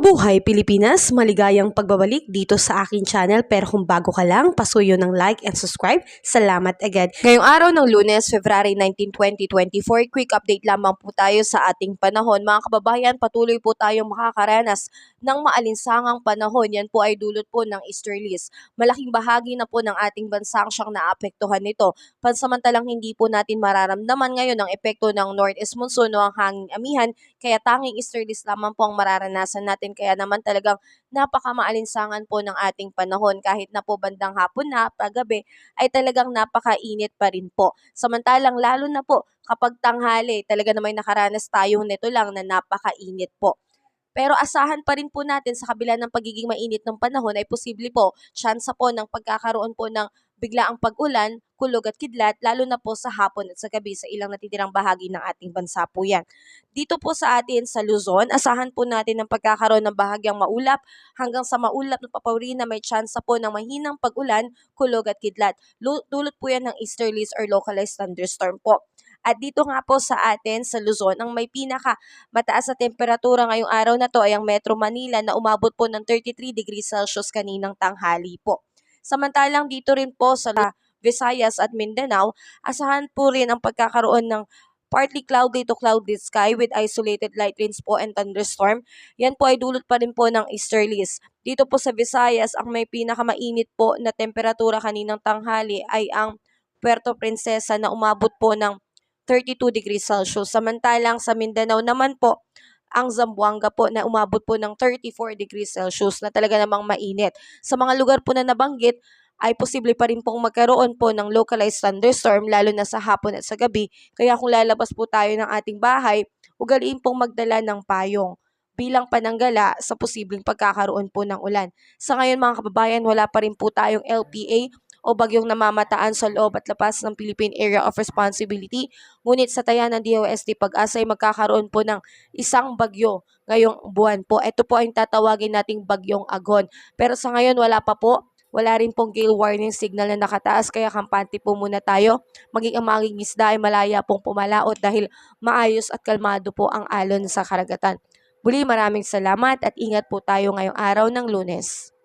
Mabuhay Pilipinas! Maligayang pagbabalik dito sa aking channel, pero kung bago ka lang, pasuyo ng like and subscribe. Salamat agad. Ngayong araw ng Lunes, February 19, 2024, quick update lamang po tayo sa ating panahon. Mga kababayan, patuloy po tayong makakaranas ng maalinsangang panahon. Yan po ay dulot po ng easterlies. Malaking bahagi na po ng ating bansa ang siyang naapektuhan nito. Pansamantalang hindi po natin mararamdaman ngayon ang epekto ng northeast monsoon o ang hanging amihan, kaya tanging easterlies lamang po ang mararanasan natin. Kaya naman talagang napakamaalinsangan po ng ating panahon. Kahit na po bandang hapon na, paggabi, ay talagang napakainit pa rin po. Samantalang lalo na po kapag tanghali, talaga namang nakaranas tayong nito lang na napakainit po. Pero asahan pa rin po natin sa kabila ng pagiging mainit ng panahon ay posible po, tsansa po ng pagkakaroon po ng biglaang pag-ulan, kulog at kidlat, lalo na po sa hapon at sa gabi sa ilang natitirang bahagi ng ating bansa po yan. Dito po sa atin sa Luzon, asahan po natin ng pagkakaroon ng bahagyang maulap hanggang sa maulap na papawri na may tsansa po ng mahinang pag-ulan, kulog at kidlat. Dulot po yan ng easterlies or localized thunderstorm po. At dito nga po sa atin sa Luzon, ang may pinaka mataas na temperatura ngayong araw na to ay ang Metro Manila na umabot po ng 33 degrees Celsius kaninang tanghali po. Samantalang dito rin po sa Visayas at Mindanao, asahan po rin ang pagkakaroon ng partly cloudy to cloudy sky with isolated light rains po and thunderstorm. Yan po ay dulot pa rin po ng easterlies. Dito po sa Visayas, ang may pinakamainit po na temperatura kaninang tanghali ay ang Puerto Princesa na umabot po ng 32 degrees Celsius. Samantalang sa Mindanao naman po, ang Zamboanga po na umabot po ng 34 degrees Celsius na talaga namang mainit. Sa mga lugar po na nabanggit, ay posible pa rin pong magkaroon po ng localized thunderstorm lalo na sa hapon at sa gabi. Kaya kung lalabas po tayo ng ating bahay, ugaliin pong magdala ng payong bilang pananggala sa posibleng pagkakaroon po ng ulan. Sa ngayon mga kababayan, wala pa rin po tayong LPA o bagyong namamataan sa loob at labas ng Philippine Area of Responsibility. Ngunit sa taya ng DOST Pag-asa ay magkakaroon po ng isang bagyo ngayong buwan po. Ito po ay tatawagin nating bagyong Agon. Pero sa ngayon wala pa po. Wala rin pong gale warning signal na nakataas, kaya kampante po muna tayo. Maging ang maging isda ay malaya pong pumalaot dahil maayos at kalmado po ang alon sa karagatan. Muli maraming salamat at ingat po tayo ngayong araw ng Lunes.